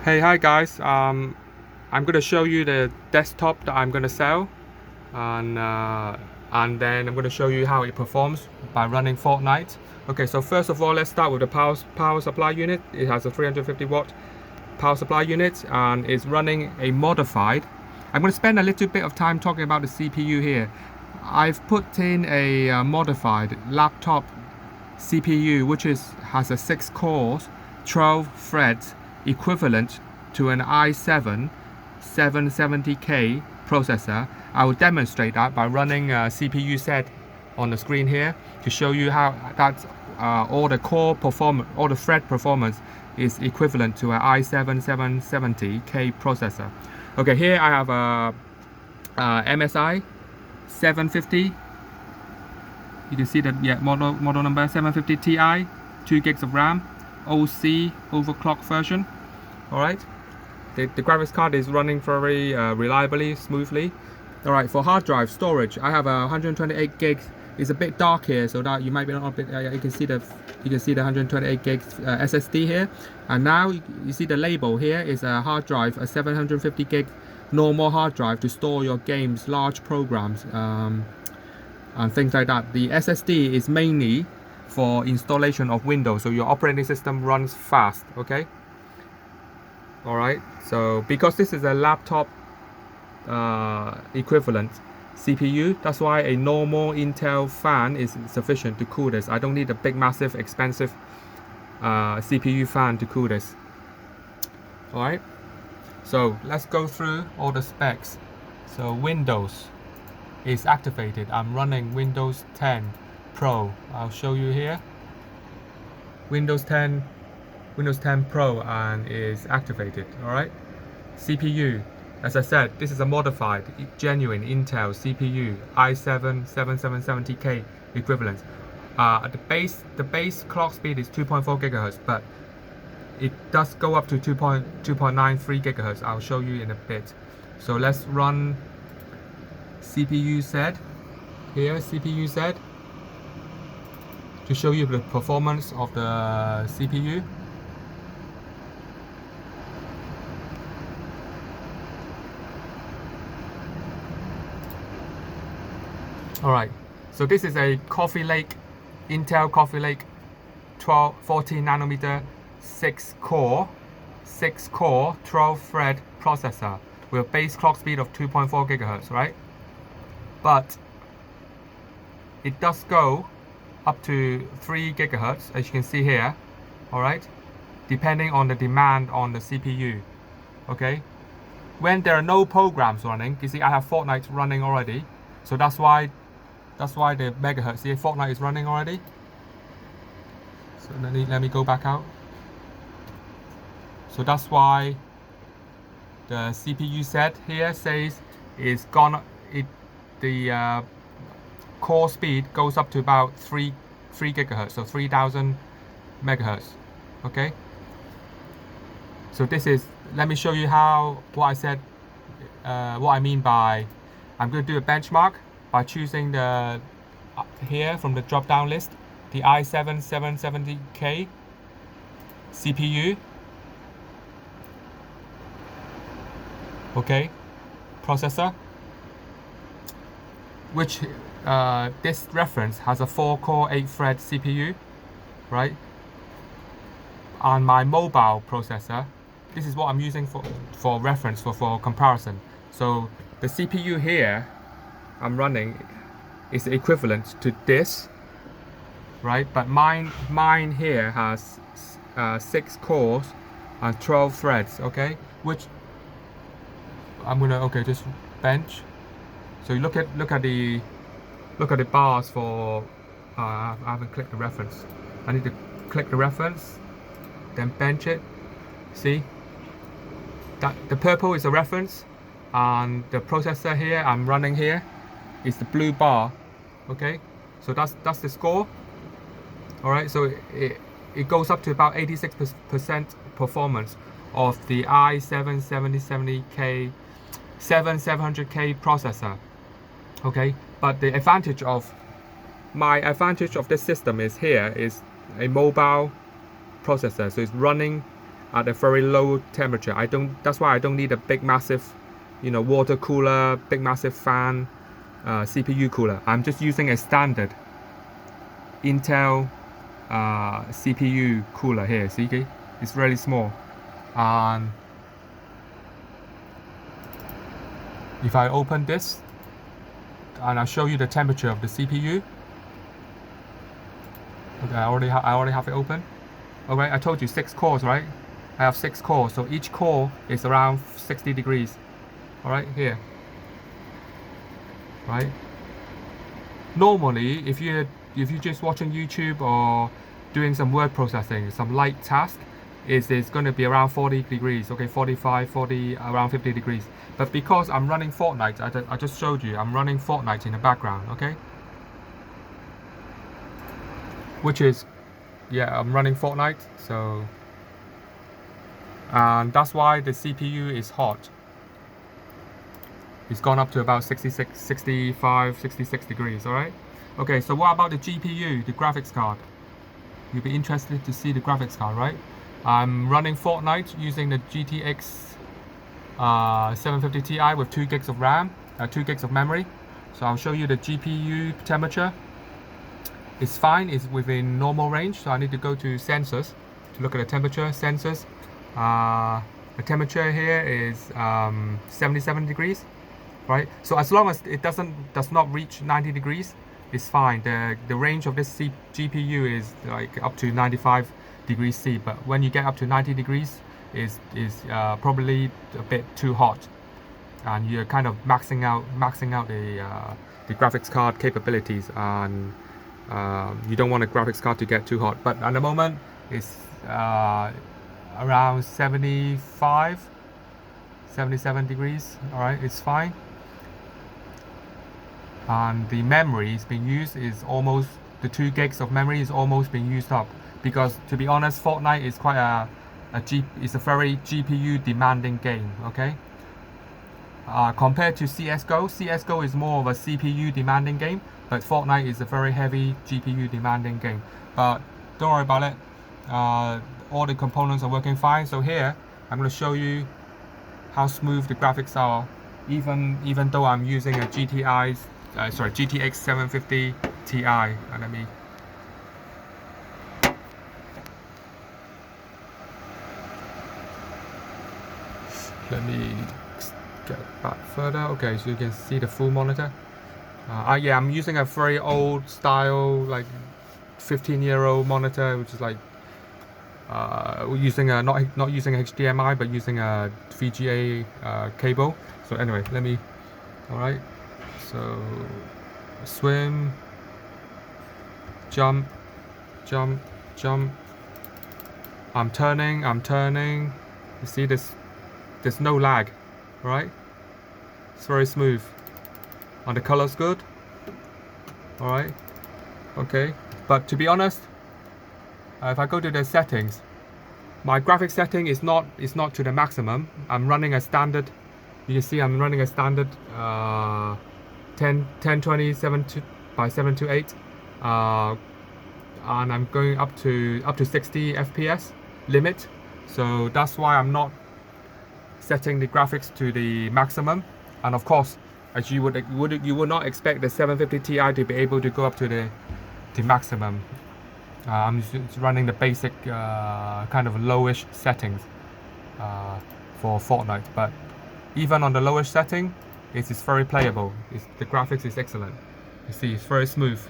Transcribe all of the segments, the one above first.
Hi guys. I'm gonna show you the desktop that I'm gonna sell, and then I'm gonna show you how it performs by running Fortnite. Okay, so first of all, let's start with the power supply unit. It has a 350 watt power supply unit and is running a modified. I'm gonna spend a little bit of time talking about the CPU here. I've put in a modified laptop CPU, which has a 6 cores, 12 threads, equivalent to an i7 770K processor. I will demonstrate that by running a CPU set on the screen here to show you how that all the core performance, all the thread performance is equivalent to an i7 770K processor. Okay, here I have a MSI 750. You can see that, yeah, model number 750 Ti, 2 gigs of RAM, OC overclock version. All right, the graphics card is running very reliably, smoothly. All right, for hard drive storage, I have a 128 gigs. It's a bit dark here, so that you might be not a bit. You can see the 128 gigs SSD here, and now you see the label here is a hard drive, a 750 gig normal hard drive to store your games, large programs. And things like that. The SSD is mainly for installation of Windows, so your operating system runs fast. Okay. All right. So because this is a laptop equivalent CPU, that's why a normal Intel fan is sufficient to cool this. I don't need a big, massive, expensive CPU fan to cool this. All right. So let's go through all the specs. So Windows is activated. I'm running Windows 10 Pro. I'll show you here. Windows 10 Pro and is activated. All right. CPU, as I said, this is a modified, genuine Intel CPU, i7 7770K equivalent. The base clock speed is 2.4 gigahertz, but it does go up to 2.93 gigahertz. I'll show you in a bit. So let's run CPU set here, CPU set, to show you the performance of the CPU. Alright, so this is a Coffee Lake, Intel Coffee Lake 14 nanometer 6 core 12 thread processor with a base clock speed of 2.4 gigahertz, right? But it does go up to 3 gigahertz, as you can see here. All right, depending on the demand on the CPU. Okay, when there are no programs running, you see I have Fortnite running already, so that's why the megahertz. See, Fortnite is running already. So let me go back out. So that's why the CPU set here says is gone. The core speed goes up to about 3 gigahertz, so 3000 megahertz. Okay, so this is, let me show you what I said, what I mean by, I'm going to do a benchmark by choosing the here from the drop down list, the i7 770K CPU. Okay, processor, which this reference has a 4-core 8-thread CPU, right? On my mobile processor, this is what I'm using for reference, for comparison. So the CPU here I'm running is equivalent to this, right? But mine here has 6 cores and 12 threads. Okay, which I'm gonna just bench. So you look at the bars for I haven't clicked the reference. I need to click the reference, then bench it. See that the purple is the reference, and the processor here I'm running here is the blue bar. Okay, so that's the score. All right, so it goes up to about 86% performance of the i7 7070K 700K processor. Okay, but the advantage of this system is here is a mobile processor, so it's running at a very low temperature. That's why I don't need a big massive, you know, water cooler, big massive fan, CPU cooler. I'm just using a standard Intel CPU cooler here. See, it's really small. And if I open this and I'll show you the temperature of the CPU. Okay, I already have it open. Alright, I told you 6 cores, right? I have 6 cores, so each core is around 60 degrees. Alright, here. Right? Normally, if you're just watching YouTube or doing some word processing, some light task, it's going to be around 40 degrees, okay, 45, 40, around 50 degrees. But because I'm running Fortnite, I just showed you, I'm running Fortnite in the background, okay? Which is, yeah, I'm running Fortnite, so, and that's why the CPU is hot. It's gone up to about 66, 65, 66 degrees, alright? Okay, so what about the GPU, the graphics card? You'll be interested to see the graphics card, right? I'm running Fortnite using the GTX 750 Ti with 2 gigs of RAM, 2 gigs of memory. So I'll show you the GPU temperature. It's fine, it's within normal range, so I need to go to sensors to look at the temperature. Sensors, the temperature here is 77 degrees, right? So as long as it does not reach 90 degrees, it's fine. The range of this GPU is like up to 95 degrees C, but when you get up to 90 degrees, is probably a bit too hot, and you're kind of maxing out the graphics card capabilities, and you don't want a graphics card to get too hot. But at the moment, it's around 75, 77 degrees. All right, it's fine. And the memory is being used is almost, the 2 gigs of memory is almost being used up, because to be honest, Fortnite is quite it's a very GPU demanding game, okay? Compared to CSGO is more of a CPU demanding game, but Fortnite is a very heavy GPU demanding game. But don't worry about it, all the components are working fine. So here, I'm going to show you how smooth the graphics are, even though I'm using a GTX750 Ti. Let me get back further. Okay, so you can see the full monitor. Yeah, I'm using a very old style, like 15-year-old monitor, which is like using not using HDMI, but using a VGA cable. So anyway, all right. So swim, jump, jump, jump. I'm turning. You see this? There's no lag, right? It's very smooth. And the color's good. Alright. Okay. But to be honest, if I go to the settings, my graphics setting is not to the maximum. I'm running a standard. You can see I'm running a standard 1020 by 728, and I'm going up to 60 FPS limit. So that's why I'm not setting the graphics to the maximum. And of course, as you would not expect the 750 Ti to be able to go up to the maximum. I'm just running the basic kind of lowish settings for Fortnite, but even on the lowish setting, it is very playable. The graphics is excellent. You see, it's very smooth.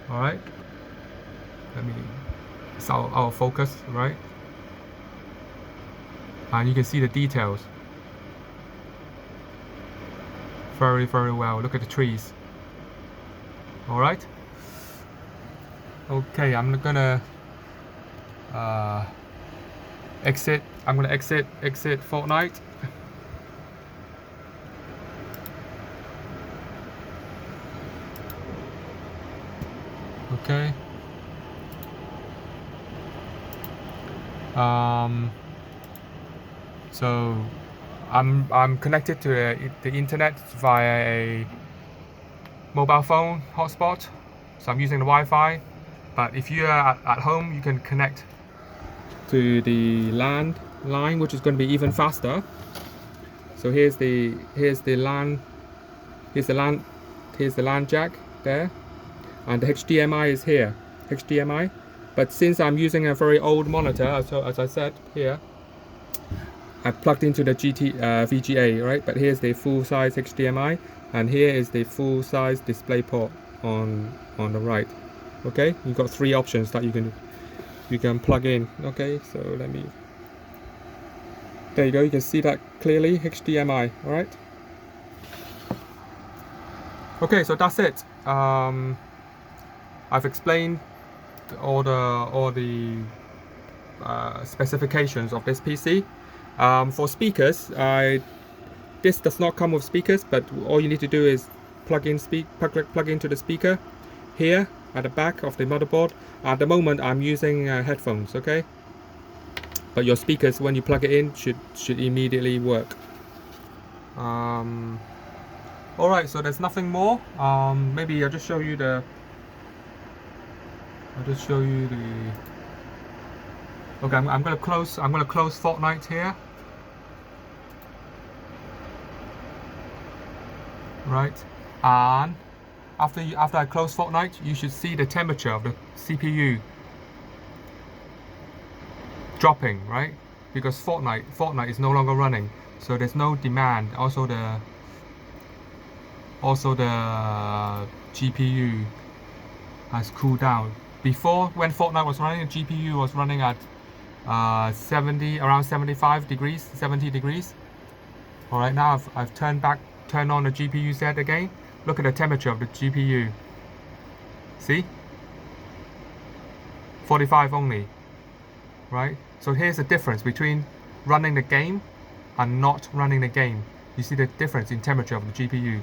All right. It's out of focus, right? And you can see the details very, very well. Look at the trees. All right. Okay, I'm gonna exit. I'm gonna exit Fortnite. Okay. So I'm connected to the internet via a mobile phone hotspot. So I'm using the Wi-Fi. But if you are at home, you can connect to the LAN line, which is going to be even faster. So here's the LAN jack there, and the HDMI is here, HDMI. But since I'm using a very old monitor, as I said here, I plugged into the VGA, right? But here's the full-size HDMI, and here is the full-size display port on the right. Okay, you've got 3 options that you can plug in. Okay, so there you go. You can see that clearly, HDMI. All right. Okay, so that's it. I've explained all the specifications of this PC. For speakers, this does not come with speakers, but all you need to do is plug into the speaker here at the back of the motherboard. At the moment, I'm using headphones. Okay, but your speakers, when you plug it in, should immediately work. All right, so there's nothing more. Maybe I'll just show you the. Okay, I'm gonna close Fortnite here. Right, and after I close Fortnite, you should see the temperature of the CPU dropping, right? Because Fortnite is no longer running, so there's no demand. Also the GPU has cooled down. Before, when Fortnite was running, the GPU was running at around 75 degrees, 70 degrees. All right, now I've turned on the GPU set again. Look at the temperature of the GPU. See? 45 only. Right? So here's the difference between running the game and not running the game. You see the difference in temperature of the GPU.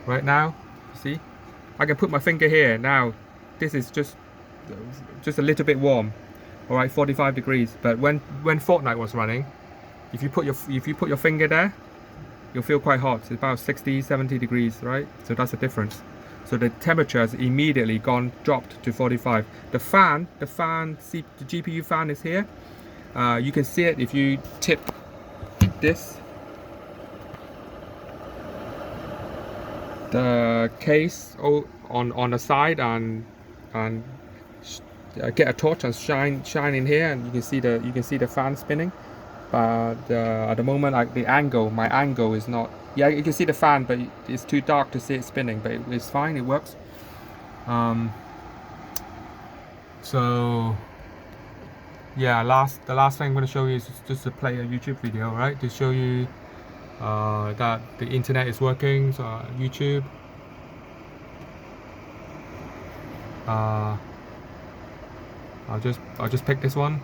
Right now, you see? I can put my finger here now. This is just a little bit warm. All right, 45 degrees. But when Fortnite was running, if you put your finger there, you'll feel quite hot. It's about 60, 70 degrees, right? So that's the difference. So the temperature has immediately dropped to 45. The GPU fan is here. You can see it if you tip this. The case on the side and get a torch and shine in here, and you can see the fan spinning. But at the moment, my angle is not. Yeah, you can see the fan, but it's too dark to see it spinning. But it's fine. It works. So yeah, the last thing I'm going to show you is just to play a YouTube video, right? To show you that the internet is working. So YouTube. I'll just pick this one.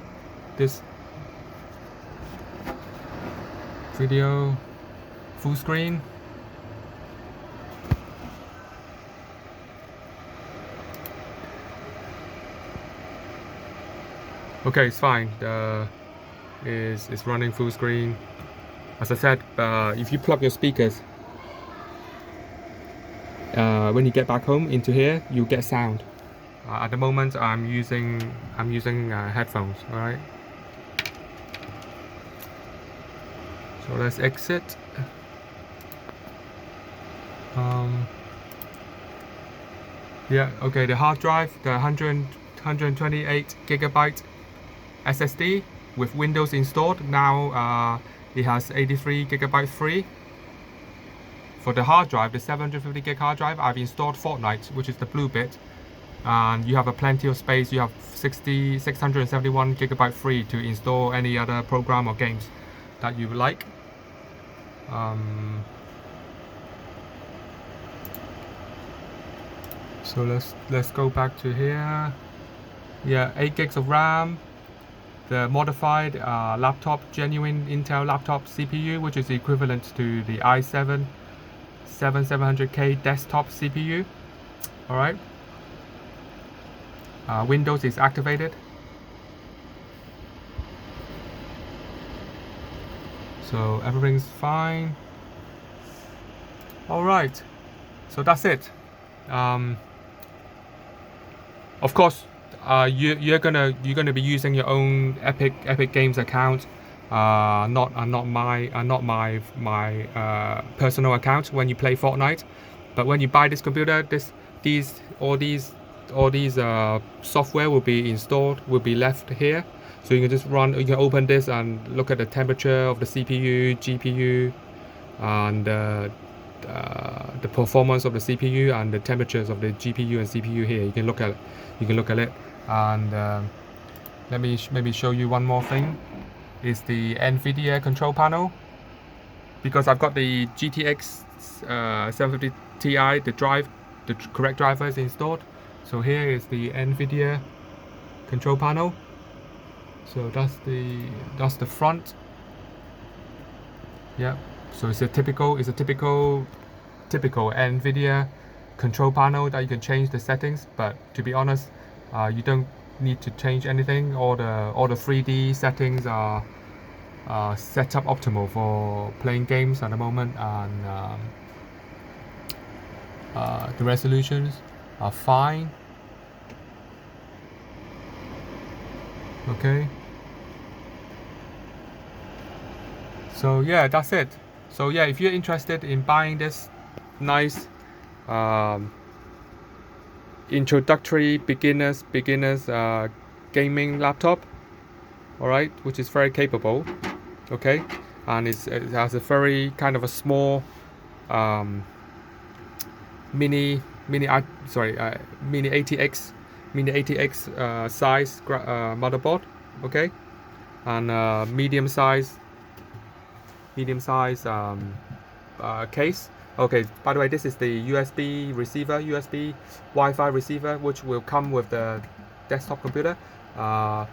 This video, full screen. Okay, it's fine. It's running full screen. As I said, if you plug your speakers when you get back home into here, you get sound. At the moment, I'm using headphones. All right. So let's exit. Yeah. Okay. The hard drive, the 128 gigabyte SSD with Windows installed. Now it has 83 gigabytes free. For the hard drive, the 750 gig hard drive, I've installed Fortnite, which is the blue bit. And you have plenty of space. You have 671 gigabyte free to install any other program or games that you like. So let's go back to here. Yeah, 8 gigs of RAM. The modified genuine Intel laptop CPU, which is equivalent to the i7 7700K desktop CPU. All right. Windows is activated. So everything's fine. All right. So that's it. Of course, you're gonna be using your own Epic Games account, not my personal account when you play Fortnite. But when you buy this computer, all these software will be installed, will be left here. So you can just run, you can open this and look at the temperature of the CPU, GPU, and the performance of the CPU and the temperatures of the GPU and CPU here. You can look at it. And let me maybe show you one more thing. Is the NVIDIA control panel, because I've got the GTX 750 Ti, the correct driver is installed. So here is the NVIDIA control panel. So that's the front. Yeah. So it's a typical NVIDIA control panel that you can change the settings. But to be honest, you don't need to change anything. All the 3D settings are set up optimal for playing games at the moment, and the resolutions are fine. Okay. So yeah, that's it. So yeah, if you're interested in buying this nice introductory beginners gaming laptop, all right, which is very capable, okay, and it has a very kind of a small mini ATX size motherboard, okay, and medium size case. Okay, by the way, this is the USB receiver, USB Wi-Fi receiver, which will come with the desktop computer. But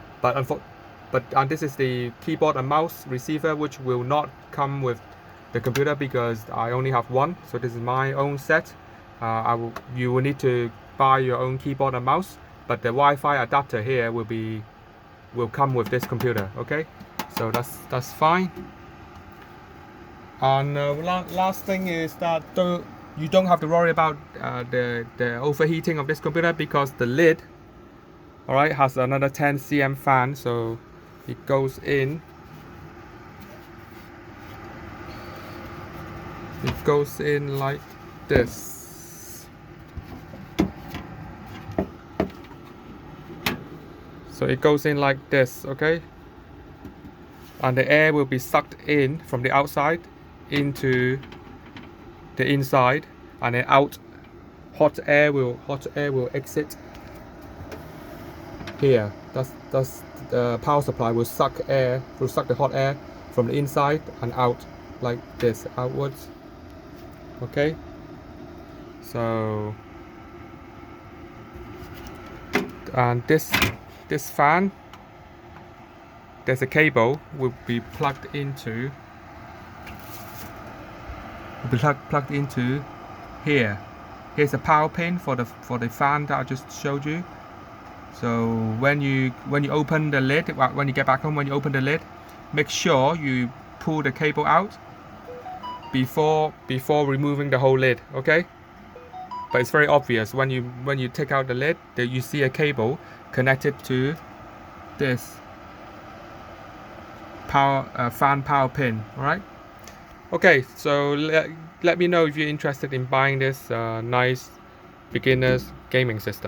this is the keyboard and mouse receiver, which will not come with the computer because I only have one. So this is my own set. You will need to buy your own keyboard and mouse, but the Wi-Fi adapter here will come with this computer. Okay, so that's fine. And last thing is that you don't have to worry about the overheating of this computer, because the lid, all right, has another 10 cm fan, so it goes in. It goes in like this. So it goes in like this, okay? And the air will be sucked in from the outside into the inside, and then out. Hot air will exit here. That's the power supply will suck the hot air from the inside and out like this, outwards. Okay, so and this fan, there's a cable will be plugged into here. Here's a power pin for the fan that I just showed you. So when you open the lid, when you get back home, when you open the lid, make sure you pull the cable out before removing the whole lid, okay? But it's very obvious when you take out the lid that you see a cable connected to this fan power pin. All right. Okay, so let me know if you're interested in buying this nice beginners gaming system.